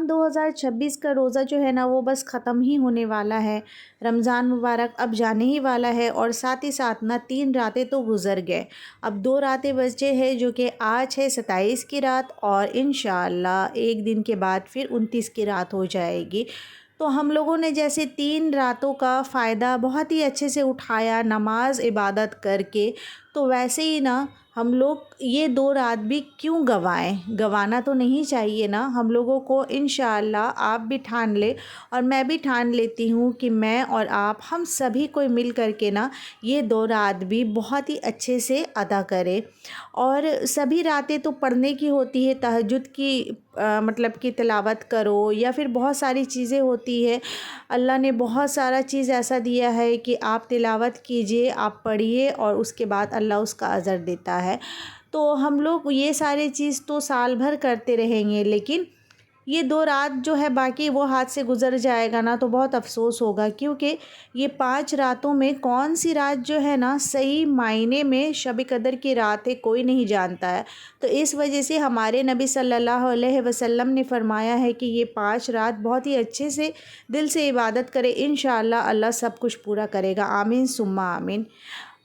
रमज़ान 2026 का रोज़ा जो है ना वो बस ख़त्म ही होने वाला है। रमज़ान मुबारक अब जाने ही वाला है और साथ ही साथ ना 3 रातें तो गुज़र गए। अब 2 रातें बचे हैं जो कि आज है 27 की रात और इंशाअल्लाह एक दिन के बाद फिर 29 की रात हो जाएगी। तो हम लोगों ने जैसे 3 रातों का फ़ायदा बहुत ही अच्छे से उठाया नमाज इबादत करके, तो वैसे ही ना हम लोग ये 2 रात भी क्यों गँवाएँ? गँवाना तो नहीं चाहिए ना हम लोगों को। इंशाअल्लाह आप भी ठान लें और मैं भी ठान लेती हूँ कि मैं और आप हम सभी कोई मिल कर के ना ये 2 रात भी बहुत ही अच्छे से अदा करें। और सभी रातें तो पढ़ने की होती है, तहज्जुद की मतलब कि तिलावत करो या फिर बहुत सारी चीज़ें होती है। अल्लाह ने बहुत सारा चीज़ ऐसा दिया है कि आप तिलावत कीजिए, आप पढ़िए और उसके बाद अल्लाह उसका अजर देता है। तो हम लोग ये सारी चीज़ तो साल भर करते रहेंगे, लेकिन ये 2 रात जो है बाकी वो हाथ से गुज़र जाएगा ना तो बहुत अफ़सोस होगा, क्योंकि ये 5 रातों में कौन-सी रात जो है ना सही मायने में शब कदर की रात है कोई नहीं जानता है। तो इस वजह से हमारे नबी सल्लल्लाहु अलैहि वसल्लम ने फ़रमाया है कि ये 5 रात बहुत ही अच्छे से दिल से इबादत करें, इंशाअल्लाह अल्लाह सब कुछ पूरा करेगा। आमीन सुम्मा आमीन।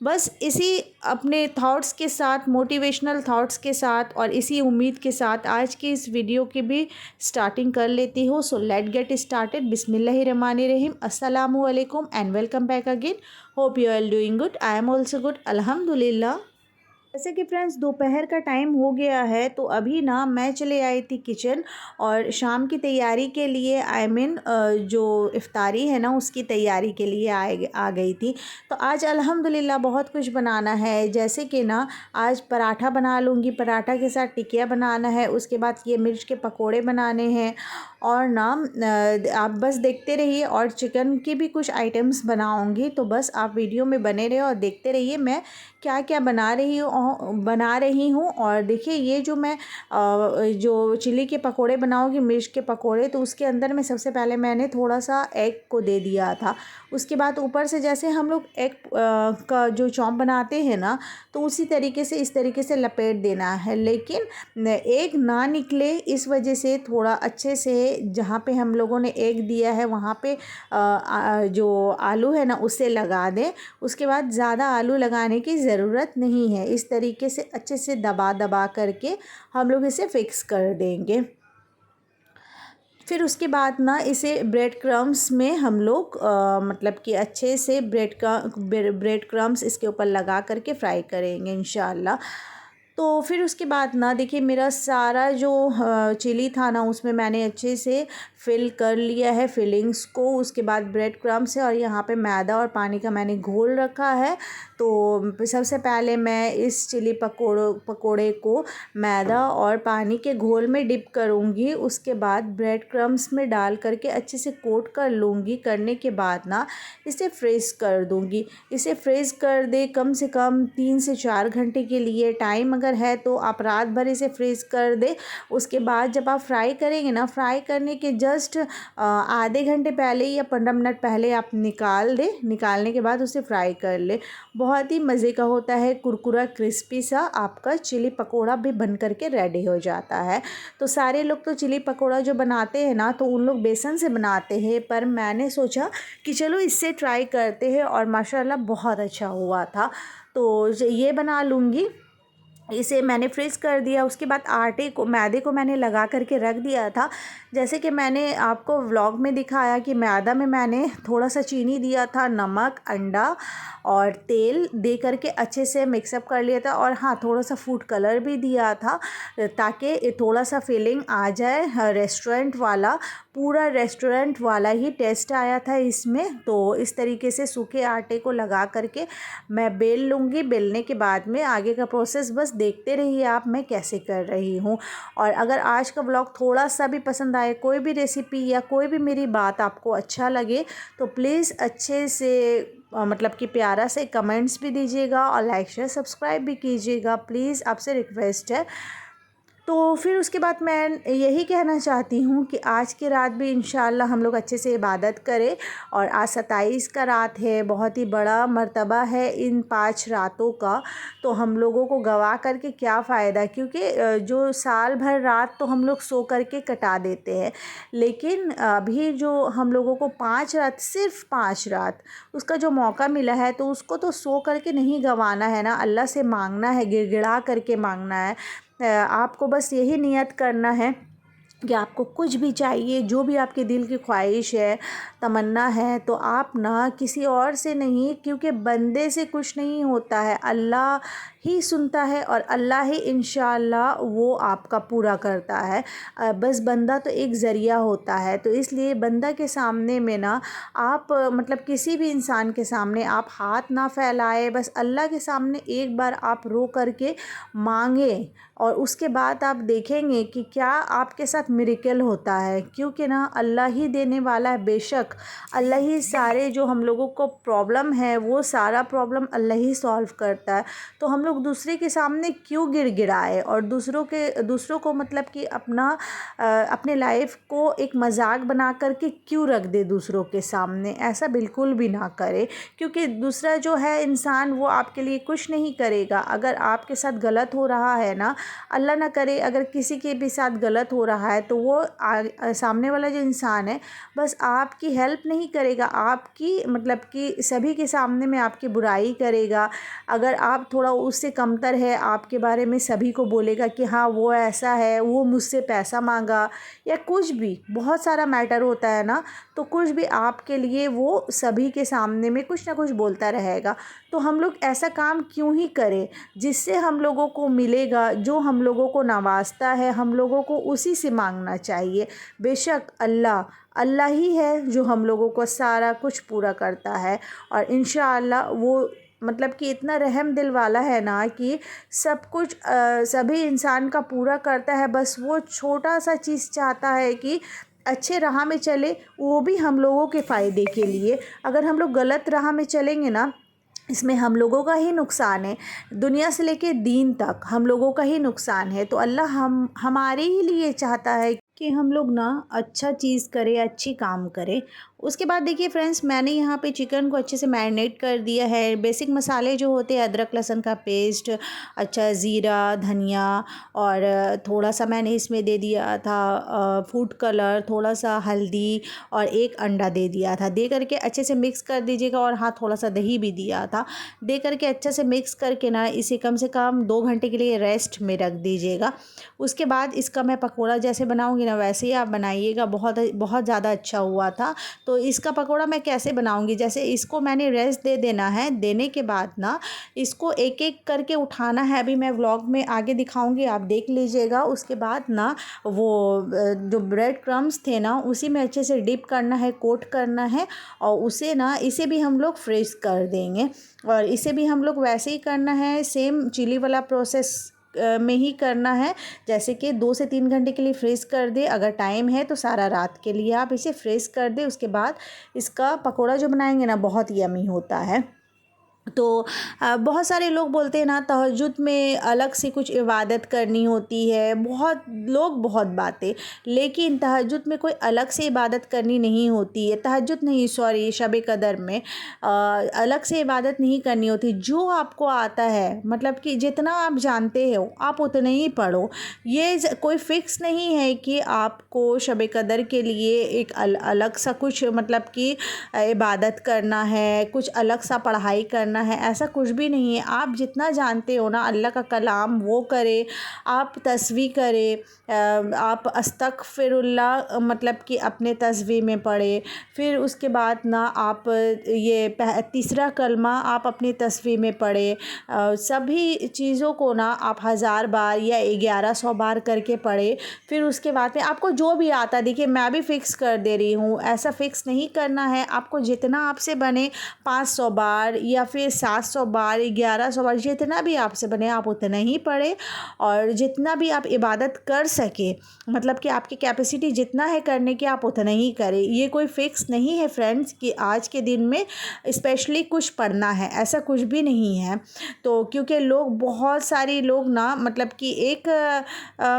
बस इसी अपने थॉट्स के साथ, मोटिवेशनल थॉट्स के साथ और इसी उम्मीद के साथ आज की इस वीडियो की भी स्टार्टिंग कर लेती हूँ। So let get started. बिस्मिल्लाहिर्रहमानिर्रहीम। अस्सलामु अलैकुम and welcome back again. Hope you are doing good. I am also good अल्हम्दुलिल्लाह। जैसे कि फ्रेंड्स दोपहर का टाइम हो गया है, तो अभी ना मैं चले आई थी किचन और शाम की तैयारी के लिए जो इफ़्तारी है ना उसकी तैयारी के लिए आ गई थी। तो आज अल्हम्दुलिल्लाह बहुत कुछ बनाना है, जैसे कि ना आज पराठा बना लूँगी, पराठा के साथ टिकिया बनाना है, उसके बाद ये मिर्च के पकोड़े बनाने हैं और ना आप बस देखते रहिए और चिकन की भी कुछ आइटम्स बनाऊँगी। तो बस आप वीडियो में बने रहिए और देखते रहिए मैं क्या क्या बना रही हूँ। और देखिए ये जो मैं जो चिली के पकोड़े बनाऊँगी, मिर्च के पकोड़े, तो उसके अंदर में सबसे पहले मैंने थोड़ा सा एग को दे दिया था। उसके बाद ऊपर से जैसे हम लोग एग का जो चॉप बनाते हैं ना, तो उसी तरीके से इस तरीके से लपेट देना है, लेकिन एग ना निकले इस वजह से थोड़ा अच्छे से जहाँ पे हम लोगों ने एग दिया है वहाँ पे जो आलू है ना उसे लगा दें। उसके बाद ज़्यादा आलू लगाने की ज़रूरत नहीं है। इस तरीके से अच्छे से दबा दबा करके हम लोग इसे फ़िक्स कर देंगे। फिर उसके बाद ना इसे ब्रेड क्रम्स में हम लोग मतलब कि अच्छे से ब्रेड क्रम्स इसके ऊपर लगा करके फ्राई करेंगे इंशाअल्लाह। तो फिर उसके बाद ना देखिए मेरा सारा जो चिली था ना उसमें मैंने अच्छे से फिल कर लिया है फिलिंग्स को। उसके बाद ब्रेड क्रम्स है और यहाँ पे मैदा और पानी का मैंने घोल रखा है। तो सबसे पहले मैं इस चिली पकोड़े को मैदा और पानी के घोल में डिप करूँगी। उसके बाद ब्रेड क्रम्स में डाल करके अच्छे से कोट कर लूँगी। करने के बाद ना इसे फ्रीज़ कर दूँगी। इसे फ्रीज़ कर दे कम से कम 3 से 4 घंटे के लिए। टाइम अगर है तो आप रात भर इसे फ्रीज़ कर दे। उसके बाद जब आप फ्राई करेंगे ना, फ्राई करने के जस्ट आधे घंटे पहले या 15 मिनट पहले आप निकाल दें। निकालने के बाद उसे फ्राई कर ले। बहुत ही मज़े का होता है, कुरकुरा क्रिस्पी सा आपका चिली पकोड़ा भी बन कर के रेडी हो जाता है। तो सारे लोग तो चिली पकोड़ा जो बनाते हैं ना तो उन लोग बेसन से बनाते हैं, पर मैंने सोचा कि चलो इससे ट्राई करते हैं और माशाल्लाह बहुत अच्छा हुआ था। तो ये बना लूँगी। इसे मैंने फ्रीज़ कर दिया। उसके बाद मैदे को मैंने लगा करके रख दिया था। जैसे कि मैंने आपको व्लॉग में दिखाया कि मैदा में मैंने थोड़ा सा चीनी दिया था, नमक, अंडा और तेल दे करके अच्छे से मिक्सअप कर लिया था। और हाँ, थोड़ा सा फूड कलर भी दिया था ताकि थोड़ा सा फीलिंग आ जाए रेस्टोरेंट वाला। पूरा रेस्टोरेंट वाला ही टेस्ट आया था इसमें। तो इस तरीके से सूखे आटे को लगा करके मैं बेल लूँगी। बेलने के बाद में आगे का प्रोसेस बस देखते रहिए आप मैं कैसे कर रही हूँ। और अगर आज का ब्लॉग थोड़ा सा भी पसंद आए, कोई भी रेसिपी या कोई भी मेरी बात आपको अच्छा लगे, तो प्लीज़ अच्छे से मतलब कि प्यारा से कमेंट्स भी दीजिएगा और लाइक शेयर सब्सक्राइब भी कीजिएगा। प्लीज़ आपसे रिक्वेस्ट है। तो फिर उसके बाद मैं यही कहना चाहती हूँ कि आज की रात भी इंशाअल्लाह हम लोग अच्छे से इबादत करें। और आज 27 का रात है, बहुत ही बड़ा मर्तबा है इन 5 रातों का। तो हम लोगों को गवा करके क्या फ़ायदा, क्योंकि जो साल भर रात तो हम लोग सो करके कटा देते हैं, लेकिन अभी जो हम लोगों को 5 रात, सिर्फ 5 रात उसका जो मौका मिला है, तो उसको तो सो करके नहीं गंवाना है ना, अल्लाह से मांगना है, गिड़गिड़ा करके मांगना है। आपको बस यही नियत करना है कि आपको कुछ भी चाहिए, जो भी आपके दिल की ख्वाहिश है, तमन्ना है, तो आप ना किसी और से नहीं, क्योंकि बंदे से कुछ नहीं होता है, अल्लाह ही सुनता है और अल्लाह ही इंशाअल्लाह वो आपका पूरा करता है। बस बंदा तो एक ज़रिया होता है। तो इसलिए बंदा के सामने में ना आप मतलब किसी भी इंसान के सामने आप हाथ ना फैलाए, बस अल्लाह के सामने एक बार आप रो करके मांगे, और उसके बाद आप देखेंगे कि क्या आपके साथ मिरेकल होता है, क्योंकि ना अल्लाह ही देने वाला है। बेशक अल्लाह ही सारे जो हम लोगों को प्रॉब्लम है, वो सारा प्रॉब्लम अल्लाह ही सॉल्व करता है। तो हम लोग दूसरे के सामने क्यों गिड़गिड़ाए, और दूसरों को मतलब कि अपने लाइफ को एक मजाक बना करके क्यों रख दे दूसरों के सामने। ऐसा बिल्कुल भी ना करे, क्योंकि दूसरा जो है इंसान, वो आपके लिए कुछ नहीं करेगा। अगर आपके साथ गलत हो रहा है ना, अल्लाह ना करे अगर किसी के भी साथ गलत हो रहा है, तो वो सामने वाला जो इंसान है बस आपकी हेल्प नहीं करेगा, आपकी मतलब कि सभी के सामने में आपकी बुराई करेगा। अगर आप थोड़ा उससे कमतर है, आपके बारे में सभी को बोलेगा कि हाँ वो ऐसा है, वो मुझसे पैसा मांगा, या कुछ भी बहुत सारा मैटर होता है ना, तो कुछ भी आपके लिए वो सभी के सामने में कुछ ना कुछ बोलता रहेगा। तो हम लोग ऐसा काम क्यों ही करें, जिससे हम लोगों को मिलेगा, जो हम लोगों को नवाजता है, हम लोगों को उसी से मांगना चाहिए। बेशक अल्लाह ही है जो हम लोगों को सारा कुछ पूरा करता है, और इंशाअल्लाह वो मतलब कि इतना रहम दिल वाला है ना कि सब कुछ सभी इंसान का पूरा करता है। बस वो छोटा सा चीज़ चाहता है कि अच्छे राह में चले, वो भी हम लोगों के फ़ायदे के लिए। अगर हम लोग गलत राह में चलेंगे ना, इसमें हम लोगों का ही नुकसान है, दुनिया से लेके दीन तक हम लोगों का ही नुकसान है। तो अल्लाह हमारे ही लिए चाहता है कि हम लोग ना अच्छा चीज़ करें, अच्छी काम करें। उसके बाद देखिए फ्रेंड्स, मैंने यहाँ पे चिकन को अच्छे से मैरिनेट कर दिया है। बेसिक मसाले जो होते हैं, अदरक लहसुन का पेस्ट, अच्छा ज़ीरा, धनिया, और थोड़ा सा मैंने इसमें दे दिया था फूड कलर, थोड़ा सा हल्दी, और एक अंडा दे दिया था। दे करके अच्छे से मिक्स कर दीजिएगा, और हाँ थोड़ा सा दही भी दिया था। दे करके अच्छे से मिक्स करके ना इसे कम से कम 2 घंटे के लिए रेस्ट में रख दीजिएगा। उसके बाद इसका मैं पकौड़ा जैसे बनाऊँगी ना, वैसे ही आप बनाइएगा। बहुत बहुत ज़्यादा अच्छा हुआ था। तो इसका पकौड़ा मैं कैसे बनाऊंगी, जैसे इसको मैंने रेस्ट दे देना है। देने के बाद ना इसको एक एक करके उठाना है, अभी मैं व्लॉग में आगे दिखाऊंगी, आप देख लीजिएगा। उसके बाद ना वो जो ब्रेड क्रम्स थे ना, उसी में अच्छे से डिप करना है, कोट करना है, और उसे ना इसे भी हम लोग फ्रीज कर देंगे। और इसे भी हम लोग वैसे ही करना है, सेम चिली वाला प्रोसेस में ही करना है। जैसे कि 2 से 3 घंटे के लिए फ्रीज़ कर दे, अगर टाइम है तो सारा रात के लिए आप इसे फ्रीज़ कर दे। उसके बाद इसका पकोड़ा जो बनाएंगे ना, बहुत यम्मी होता है। तो बहुत सारे लोग बोलते हैं ना, तहज्जुद में अलग से कुछ इबादत करनी होती है, बहुत लोग बहुत बातें, लेकिन तहज्जुद में कोई अलग से इबादत करनी नहीं होती है। तहज्जुद नहीं, सॉरी, शब कदर में अलग से इबादत नहीं करनी होती। जो आपको आता है, मतलब कि जितना आप जानते हो आप उतना ही पढ़ो। ये कोई फ़िक्स नहीं है कि आपको शब कदर के लिए एक अलग सा कुछ मतलब कि इबादत करना है, कुछ अलग सा पढ़ाई करना है, ऐसा कुछ भी नहीं है। आप जितना जानते हो ना अल्लाह का कलाम, वो करें, आप तस्बीह करें, आप अस्तगफिरुल्लाह मतलब कि अपने तस्बीह में पढ़े। फिर उसके बाद ना आप ये तीसरा कलमा आप अपनी तस्बीह में पढ़े। सभी चीज़ों को ना आप 1000 बार या 1100 बार करके पढ़े। फिर उसके बाद में आपको जो भी आता, देखिए मैं भी फ़िक्स कर दे रही हूँ, ऐसा फ़िक्स नहीं करना है। आपको जितना आपसे बने 500 बार, या फिर कि 700 बार 1100 बार जितना भी आपसे बने आप उतना ही पढ़ें, और जितना भी आप इबादत कर सके, मतलब कि आपकी कैपेसिटी जितना है करने की आप उतना ही करें। ये कोई फ़िक्स नहीं है फ्रेंड्स कि आज के दिन में स्पेशली कुछ पढ़ना है, ऐसा कुछ भी नहीं है। तो क्योंकि लोग बहुत सारे लोग ना मतलब कि एक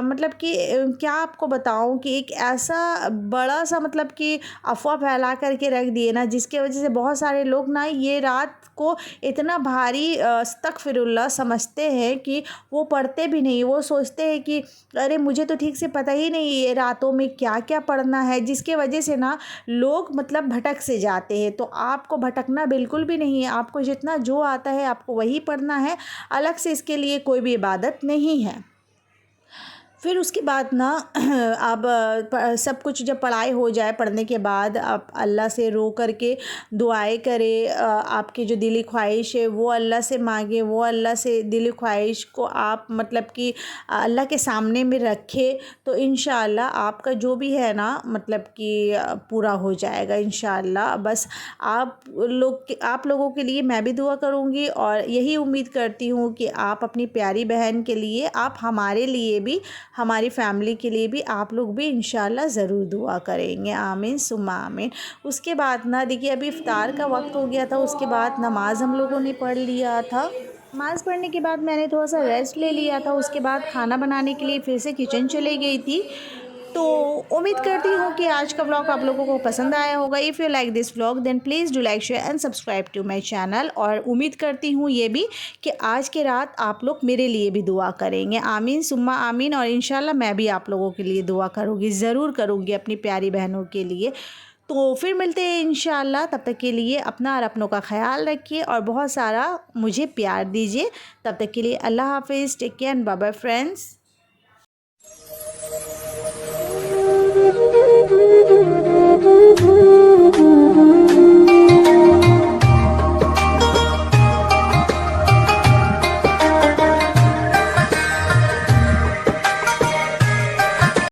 मतलब कि क्या आपको बताऊं कि एक ऐसा बड़ा सा मतलब कि अफ़वाह फैला करके रख दिए ना, जिसके वजह से बहुत सारे लोग ना ये रात को इतना भारी अस्तगफिरुल्लाह समझते हैं कि वो पढ़ते भी नहीं। वो सोचते हैं कि अरे मुझे तो ठीक से पता ही नहीं ये रातों में क्या क्या पढ़ना है, जिसके वजह से ना लोग मतलब भटक से जाते हैं। तो आपको भटकना बिल्कुल भी नहीं है, आपको जितना जो आता है आपको वही पढ़ना है, अलग से इसके लिए कोई भी इबादत नहीं है। फिर उसके बाद ना अब सब कुछ जब पढ़ाई हो जाए, पढ़ने के बाद आप अल्लाह से रो करके दुआएं करें, आपकी जो दिली ख्वाहिश है वो अल्लाह से मांगे, वो अल्लाह से दिली ख्वाहिश को आप मतलब कि अल्लाह के सामने में रखें, तो इंशाअल्लाह आपका जो भी है ना मतलब कि पूरा हो जाएगा इंशाअल्लाह। बस आप लोगों के लिए मैं भी दुआ करूँगी, और यही उम्मीद करती हूँ कि आप अपनी प्यारी बहन के लिए, आप हमारे लिए भी, हमारी फैमिली के लिए भी आप लोग भी इंशाल्लाह ज़रूर दुआ करेंगे। आमीन सुम्मा आमीन। उसके बाद ना देखिए अभी इफ्तार का वक्त हो गया था, उसके बाद नमाज़ हम लोगों ने पढ़ लिया था। नमाज़ पढ़ने के बाद मैंने थोड़ा सा रेस्ट ले लिया था, उसके बाद खाना बनाने के लिए फिर से किचन चली गई थी। तो उम्मीद करती हूँ कि आज का व्लॉग आप लोगों को पसंद आया होगा। If you like this vlog then please do like share and subscribe to my channel. और उम्मीद करती हूँ ये भी कि आज के रात आप लोग मेरे लिए भी दुआ करेंगे। आमीन सुम्मा आमीन। और इंशाल्लाह मैं भी आप लोगों के लिए दुआ करूँगी, ज़रूर करूँगी अपनी प्यारी बहनों के लिए। तो फिर मिलते हैं इंशाल्लाह, तब तक के लिए अपना और अपनों का ख्याल रखिए और बहुत सारा मुझे प्यार दीजिए। तब तक के लिए अल्लाह हाफिज़, take care and bye bye friends.